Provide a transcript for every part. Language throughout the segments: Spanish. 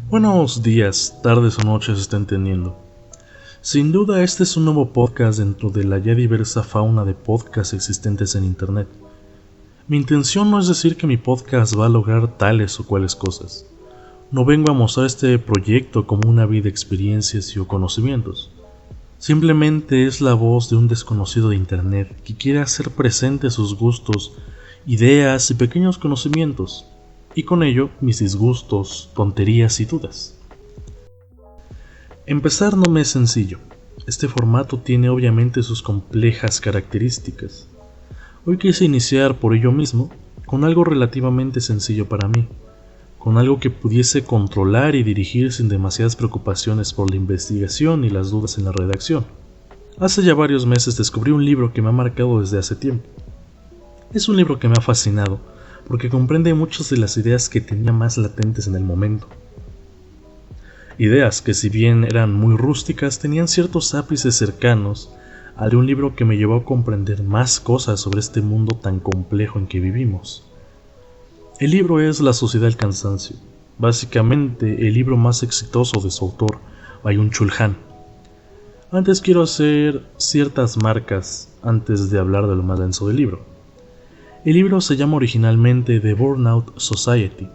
Buenos días, tardes o noches estén teniendo. Sin duda este es un nuevo podcast dentro de la ya diversa fauna de podcasts existentes en internet. Mi intención no es decir que mi podcast va a lograr tales o cuales cosas. No vengo a mostrar este proyecto como una vida de experiencias y o conocimientos. Simplemente es la voz de un desconocido de internet que quiere hacer presente sus gustos, ideas y pequeños conocimientos. Y con ello mis disgustos, tonterías y dudas. Empezar no me es sencillo. Este formato tiene obviamente sus complejas características. Hoy quise iniciar por ello mismo con algo relativamente sencillo para mí, con algo que pudiese controlar y dirigir sin demasiadas preocupaciones por la investigación y las dudas en la redacción. Hace ya varios meses descubrí un libro que me ha marcado desde hace tiempo. Es un libro que me ha fascinado, porque comprende muchas de las ideas que tenía más latentes en el momento. Ideas que, si bien eran muy rústicas, tenían ciertos ápices cercanos al de un libro que me llevó a comprender más cosas sobre este mundo tan complejo en que vivimos. El libro es La Sociedad del Cansancio, básicamente el libro más exitoso de su autor, Byung-Chul Han. Antes quiero hacer ciertas marcas antes de hablar de lo más denso del libro. El libro se llama originalmente The Burnout Society.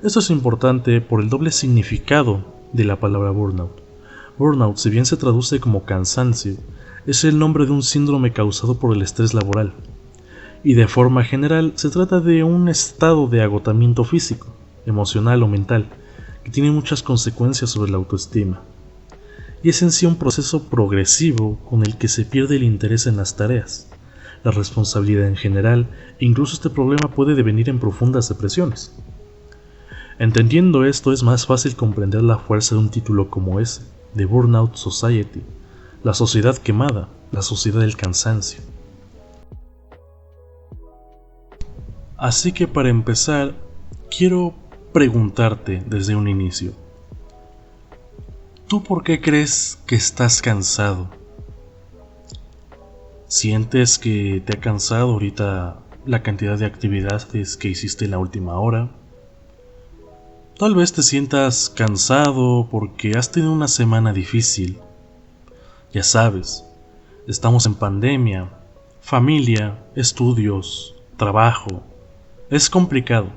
Esto es importante por el doble significado de la palabra burnout. Burnout, si bien se traduce como cansancio, es el nombre de un síndrome causado por el estrés laboral. Y de forma general se trata de un estado de agotamiento físico, emocional o mental, que tiene muchas consecuencias sobre la autoestima. Y es en sí un proceso progresivo con el que se pierde el interés en las tareas, la responsabilidad en general, e incluso este problema puede devenir en profundas depresiones. Entendiendo esto es más fácil comprender la fuerza de un título como ese, The Burnout Society, la sociedad quemada, la sociedad del cansancio. Así que para empezar, quiero preguntarte desde un inicio, ¿tú por qué crees que estás cansado? ¿Sientes que te ha cansado ahorita la cantidad de actividades que hiciste en la última hora? Tal vez te sientas cansado porque has tenido una semana difícil. Ya sabes, estamos en pandemia, familia, estudios, trabajo. Es complicado.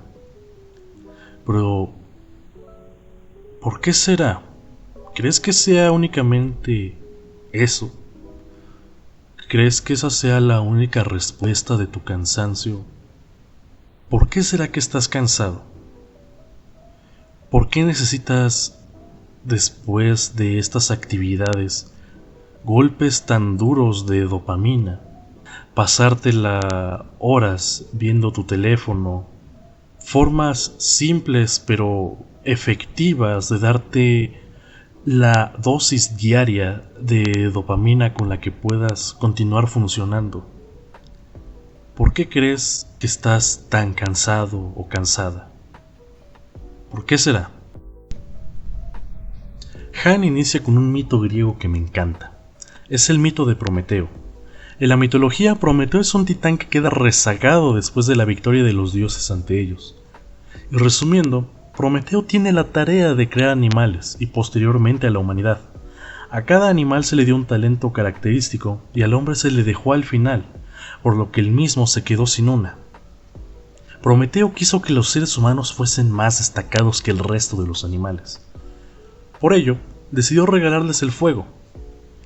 Pero, ¿por qué será? ¿Crees que sea únicamente eso? ¿Crees que esa sea la única respuesta de tu cansancio? ¿Por qué será que estás cansado? ¿Por qué necesitas, después de estas actividades, golpes tan duros de dopamina? Pasártela horas viendo tu teléfono, formas simples pero efectivas de darte la dosis diaria de dopamina con la que puedas continuar funcionando. ¿Por qué crees que estás tan cansado o cansada? ¿Por qué será? Han inicia con un mito griego que me encanta. Es el mito de Prometeo. En la mitología, Prometeo es un titán que queda rezagado después de la victoria de los dioses ante ellos. Y resumiendo, Prometeo tiene la tarea de crear animales y posteriormente a la humanidad. A cada animal se le dio un talento característico y al hombre se le dejó al final, por lo que él mismo se quedó sin una. Prometeo quiso que los seres humanos fuesen más destacados que el resto de los animales. Por ello, decidió regalarles el fuego.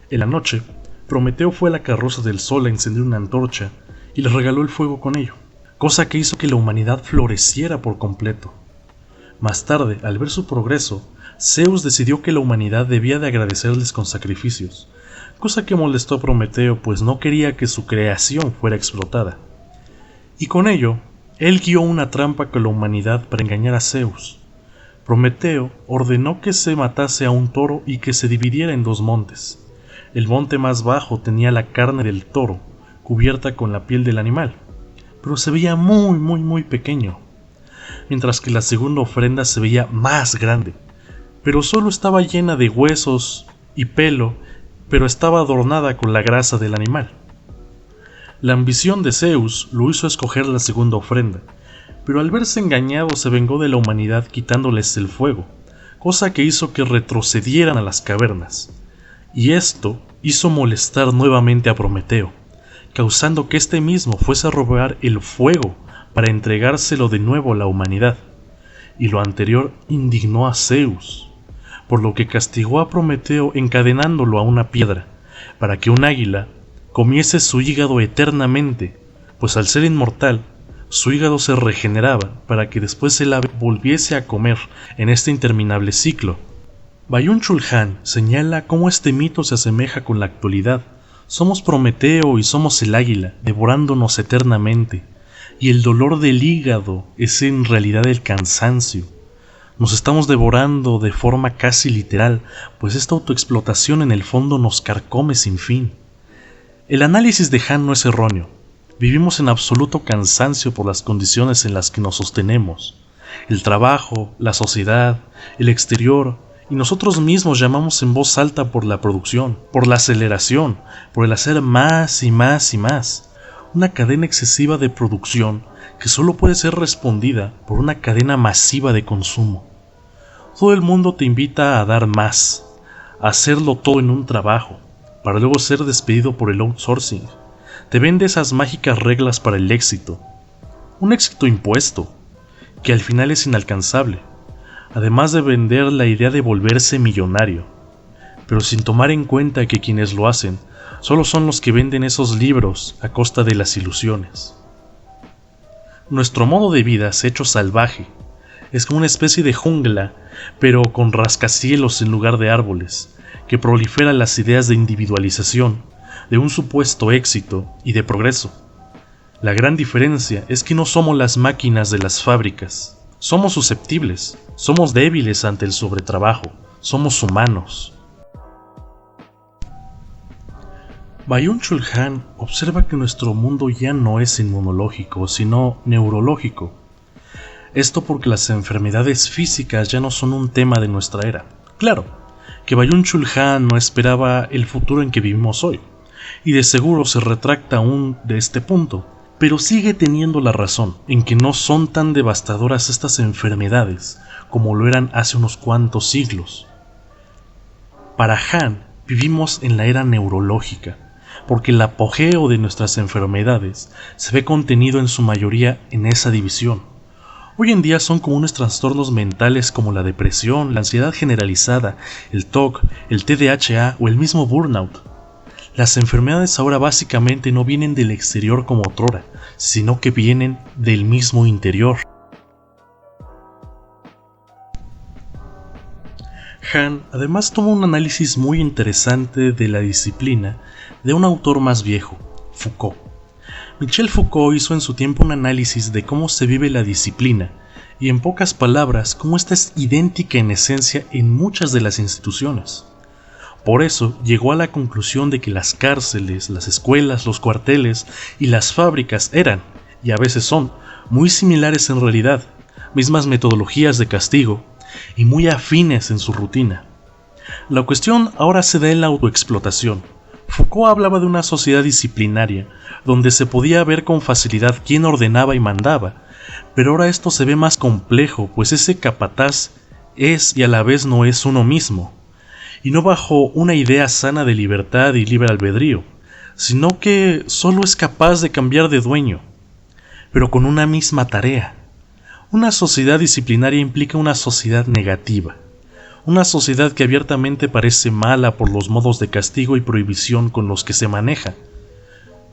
En la noche, Prometeo fue a la carroza del sol a encender una antorcha y les regaló el fuego con ello, cosa que hizo que la humanidad floreciera por completo. Más tarde, al ver su progreso, Zeus decidió que la humanidad debía de agradecerles con sacrificios, cosa que molestó a Prometeo pues no quería que su creación fuera explotada. Y con ello, él guió una trampa con la humanidad para engañar a Zeus. Prometeo ordenó que se matase a un toro y que se dividiera en dos montes. El monte más bajo tenía la carne del toro, cubierta con la piel del animal, pero se veía muy pequeño, mientras que la segunda ofrenda se veía más grande, pero solo estaba llena de huesos y pelo, pero estaba adornada con la grasa del animal. La ambición de Zeus lo hizo escoger la segunda ofrenda, pero al verse engañado se vengó de la humanidad quitándoles el fuego, cosa que hizo que retrocedieran a las cavernas, y esto hizo molestar nuevamente a Prometeo, causando que éste mismo fuese a robar el fuego para entregárselo de nuevo a la humanidad, y lo anterior indignó a Zeus, por lo que castigó a Prometeo encadenándolo a una piedra, para que un águila comiese su hígado eternamente, pues al ser inmortal, su hígado se regeneraba para que después el ave volviese a comer en este interminable ciclo. Byung-Chul Han señala cómo este mito se asemeja con la actualidad. Somos Prometeo y somos el águila, devorándonos eternamente, y el dolor del hígado es en realidad el cansancio. Nos estamos devorando de forma casi literal, pues esta autoexplotación en el fondo nos carcome sin fin. El análisis de Han no es erróneo. Vivimos en absoluto cansancio por las condiciones en las que nos sostenemos. El trabajo, la sociedad, el exterior, y nosotros mismos llamamos en voz alta por la producción, por la aceleración, por el hacer más y más y más. Una cadena excesiva de producción que solo puede ser respondida por una cadena masiva de consumo. Todo el mundo te invita a dar más, a hacerlo todo en un trabajo, para luego ser despedido por el outsourcing. Te vende esas mágicas reglas para el éxito. Un éxito impuesto, que al final es inalcanzable, además de vender la idea de volverse millonario, pero sin tomar en cuenta que quienes lo hacen solo son los que venden esos libros a costa de las ilusiones. Nuestro modo de vida se ha hecho salvaje, es como una especie de jungla, pero con rascacielos en lugar de árboles, que prolifera las ideas de individualización, de un supuesto éxito y de progreso. La gran diferencia es que no somos las máquinas de las fábricas. Somos susceptibles, somos débiles ante el sobretrabajo, somos humanos. Byung-Chul Han observa que nuestro mundo ya no es inmunológico, sino neurológico. Esto porque las enfermedades físicas ya no son un tema de nuestra era. Claro, que Byung-Chul Han no esperaba el futuro en que vivimos hoy, y de seguro se retracta aún de este punto, pero sigue teniendo la razón en que no son tan devastadoras estas enfermedades como lo eran hace unos cuantos siglos. Para Han, vivimos en la era neurológica, porque el apogeo de nuestras enfermedades se ve contenido en su mayoría en esa división. Hoy en día son comunes trastornos mentales como la depresión, la ansiedad generalizada, el TOC, el TDAH o el mismo burnout. Las enfermedades ahora básicamente no vienen del exterior como otrora, sino que vienen del mismo interior. Han además toma un análisis muy interesante de la disciplina de un autor más viejo, Foucault. Michel Foucault hizo en su tiempo un análisis de cómo se vive la disciplina y, en pocas palabras, cómo esta es idéntica en esencia en muchas de las instituciones. Por eso llegó a la conclusión de que las cárceles, las escuelas, los cuarteles y las fábricas eran, y a veces son, muy similares en realidad, mismas metodologías de castigo y muy afines en su rutina. La cuestión ahora se da en la autoexplotación. Foucault hablaba de una sociedad disciplinaria, donde se podía ver con facilidad quién ordenaba y mandaba, pero ahora esto se ve más complejo, pues ese capataz es y a la vez no es uno mismo, y no bajo una idea sana de libertad y libre albedrío, sino que solo es capaz de cambiar de dueño, pero con una misma tarea. Una sociedad disciplinaria implica una sociedad negativa, una sociedad que abiertamente parece mala por los modos de castigo y prohibición con los que se maneja.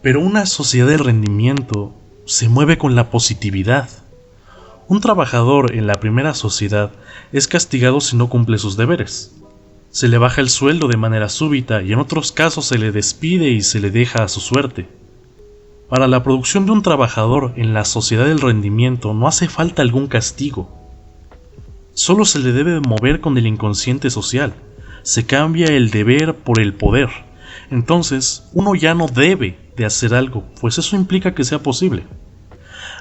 Pero una sociedad de rendimiento se mueve con la positividad. Un trabajador en la primera sociedad es castigado si no cumple sus deberes. Se le baja el sueldo de manera súbita y en otros casos se le despide y se le deja a su suerte. Para la producción de un trabajador en la sociedad del rendimiento no hace falta algún castigo. Solo se le debe mover con el inconsciente social. Se cambia el deber por el poder. Entonces, uno ya no debe de hacer algo, pues eso implica que sea posible.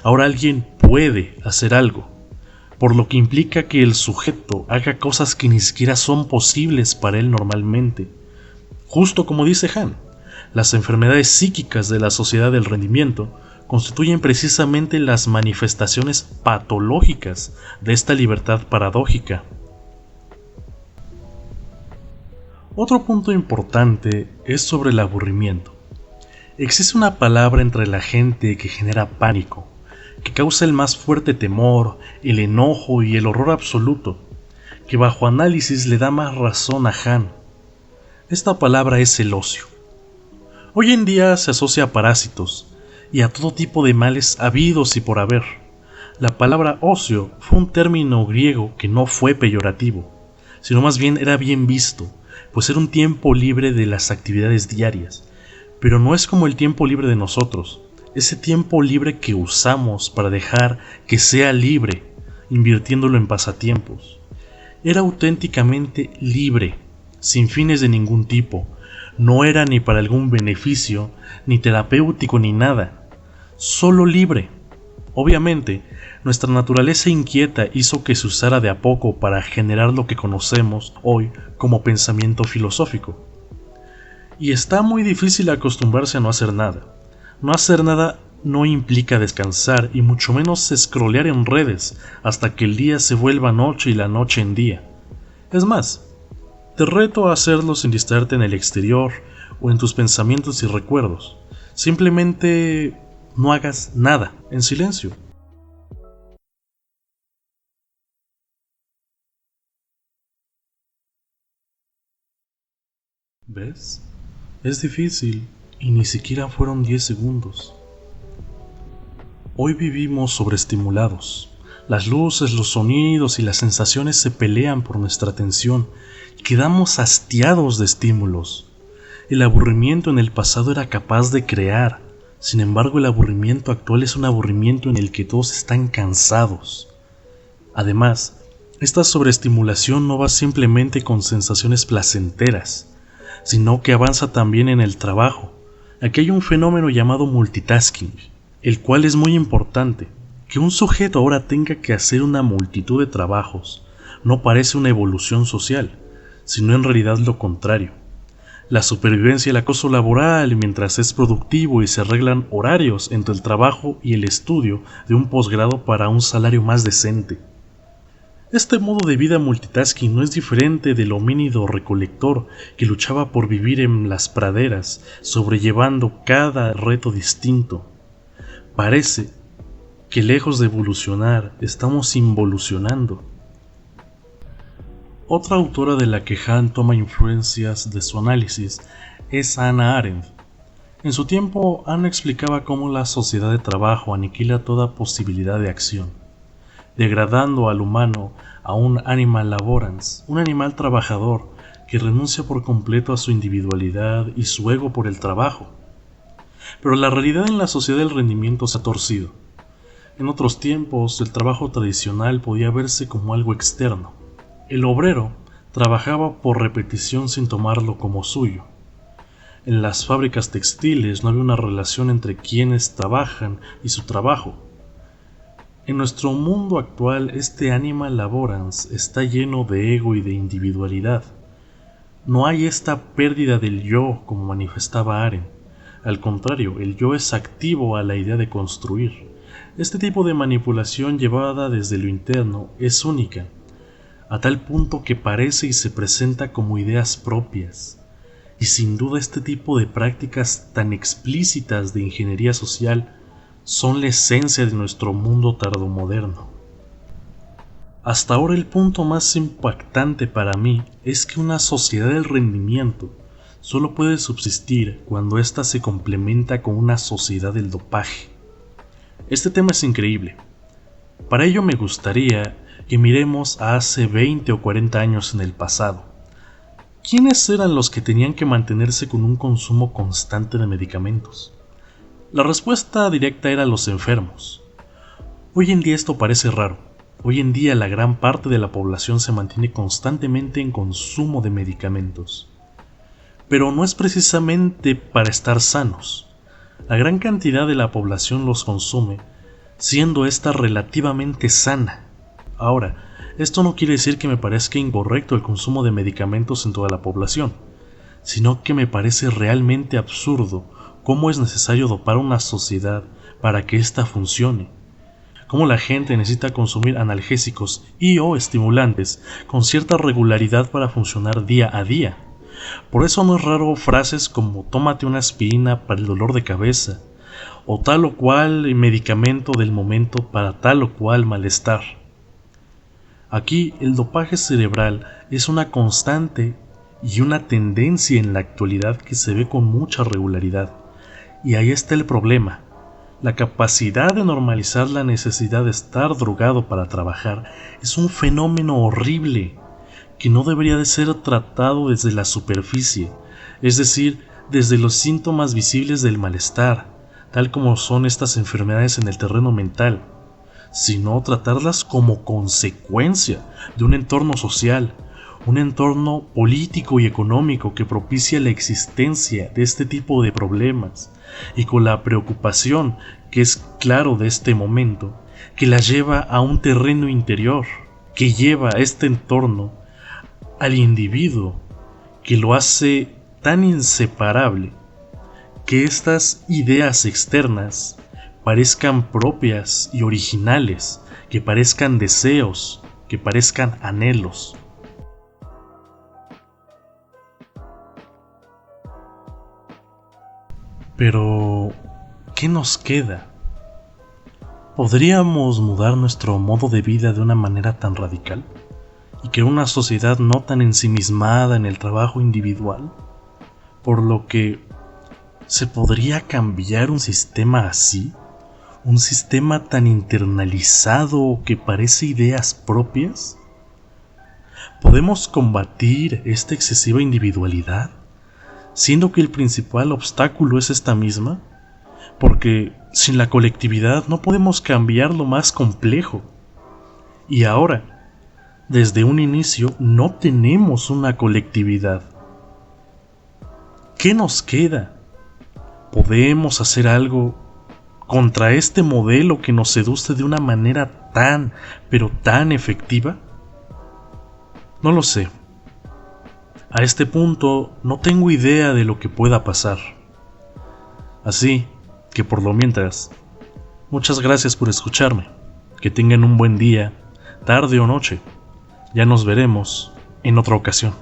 Ahora alguien puede hacer algo, por lo que implica que el sujeto haga cosas que ni siquiera son posibles para él normalmente. Justo como dice Han, Las enfermedades psíquicas de la sociedad del rendimiento constituyen precisamente las manifestaciones patológicas de esta libertad paradójica. Otro punto importante es sobre el aburrimiento. Existe una palabra entre la gente que genera pánico, que causa el más fuerte temor, el enojo y el horror absoluto, que bajo análisis le da más razón a Han. Esta palabra es el ocio. Hoy en día se asocia a parásitos y a todo tipo de males habidos y por haber. La palabra ocio fue un término griego que no fue peyorativo, sino más bien era bien visto, pues era un tiempo libre de las actividades diarias, pero no es como el tiempo libre de nosotros, ese tiempo libre que usamos para dejar que sea libre, invirtiéndolo en pasatiempos. Era auténticamente libre, sin fines de ningún tipo, no era ni para algún beneficio, ni terapéutico ni nada, solo libre. Obviamente, nuestra naturaleza inquieta hizo que se usara de a poco para generar lo que conocemos hoy como pensamiento filosófico. Y está muy difícil acostumbrarse a no hacer nada. No hacer nada no implica descansar y mucho menos scrollear en redes hasta que el día se vuelva noche y la noche en día. Es más, te reto a hacerlo sin distraerte en el exterior o en tus pensamientos y recuerdos. Simplemente no hagas nada, en silencio. ¿Ves? Es difícil y ni siquiera fueron 10 segundos. Hoy vivimos sobreestimulados. Las luces, los sonidos y las sensaciones se pelean por nuestra atención. Quedamos hastiados de estímulos. El aburrimiento en el pasado era capaz de crear. Sin embargo, el aburrimiento actual es un aburrimiento en el que todos están cansados. Además, esta sobreestimulación no va simplemente con sensaciones placenteras, sino que avanza también en el trabajo. Aquí hay un fenómeno llamado multitasking, el cual es muy importante. Que un sujeto ahora tenga que hacer una multitud de trabajos no parece una evolución social, sino en realidad lo contrario. La supervivencia y el acoso laboral mientras es productivo y se arreglan horarios entre el trabajo y el estudio de un posgrado para un salario más decente. Este modo de vida multitasking no es diferente del homínido recolector que luchaba por vivir en las praderas, sobrellevando cada reto distinto. Parece que lejos de evolucionar, estamos involucionando. Otra autora de la que Han toma influencias de su análisis es Hannah Arendt. En su tiempo, Hannah explicaba cómo la sociedad de trabajo aniquila toda posibilidad de acción, degradando al humano a un animal laborans, un animal trabajador que renuncia por completo a su individualidad y su ego por el trabajo. Pero la realidad en la sociedad del rendimiento se ha torcido. En otros tiempos, el trabajo tradicional podía verse como algo externo. El obrero trabajaba por repetición sin tomarlo como suyo. En las fábricas textiles no había una relación entre quienes trabajan y su trabajo. En nuestro mundo actual, este animal laborans está lleno de ego y de individualidad. No hay esta pérdida del yo como manifestaba Arendt. Al contrario, el yo es activo a la idea de construir. Este tipo de manipulación llevada desde lo interno es única, a tal punto que parece y se presenta como ideas propias. Y sin duda este tipo de prácticas tan explícitas de ingeniería social son la esencia de nuestro mundo tardomoderno. Hasta ahora el punto más impactante para mí es que una sociedad del rendimiento solo puede subsistir cuando ésta se complementa con una sociedad del dopaje. Este tema es increíble. Para ello me gustaría que miremos a hace 20 o 40 años en el pasado. ¿Quiénes eran los que tenían que mantenerse con un consumo constante de medicamentos? La respuesta directa era los enfermos. Hoy en día esto parece raro. Hoy en día la gran parte de la población se mantiene constantemente en consumo de medicamentos. Pero no es precisamente para estar sanos. La gran cantidad de la población los consume, siendo esta relativamente sana. Ahora, esto no quiere decir que me parezca incorrecto el consumo de medicamentos en toda la población. sino que me parece realmente absurdo cómo es necesario dopar una sociedad para que ésta funcione. Cómo la gente necesita consumir analgésicos y o estimulantes con cierta regularidad para funcionar día a día. Por eso no es raro frases como tómate una aspirina para el dolor de cabeza, o tal o cual medicamento del momento para tal o cual malestar. Aquí el dopaje cerebral es una constante y una tendencia en la actualidad que se ve con mucha regularidad. Y ahí está el problema. La capacidad de normalizar la necesidad de estar drogado para trabajar es un fenómeno horrible que no debería de ser tratado desde la superficie, es decir, desde los síntomas visibles del malestar, tal como son estas enfermedades en el terreno mental, sino tratarlas como consecuencia de un entorno social, un entorno político y económico que propicia la existencia de este tipo de problemas, y con la preocupación que es claro de este momento, que la lleva a un terreno interior, que lleva a este entorno al individuo, que lo hace tan inseparable que estas ideas externas parezcan propias y originales, que parezcan deseos, que parezcan anhelos. Pero, ¿qué nos queda? ¿Podríamos mudar nuestro modo de vida de una manera tan radical? ¿Y que una sociedad no tan ensimismada en el trabajo individual? Por lo que, ¿se podría cambiar un sistema así? ¿Un sistema tan internalizado que parece ideas propias? ¿Podemos combatir esta excesiva individualidad, siendo que el principal obstáculo es esta misma? Porque sin la colectividad no podemos cambiar lo más complejo. Y ahora, desde un inicio, no tenemos una colectividad. ¿Qué nos queda? ¿Podemos hacer algo contra este modelo que nos seduce de una manera tan, pero tan efectiva? No lo sé. A este punto no tengo idea de lo que pueda pasar. Así que por lo mientras, muchas gracias por escucharme. Que tengan un buen día, tarde o noche. Ya nos veremos en otra ocasión.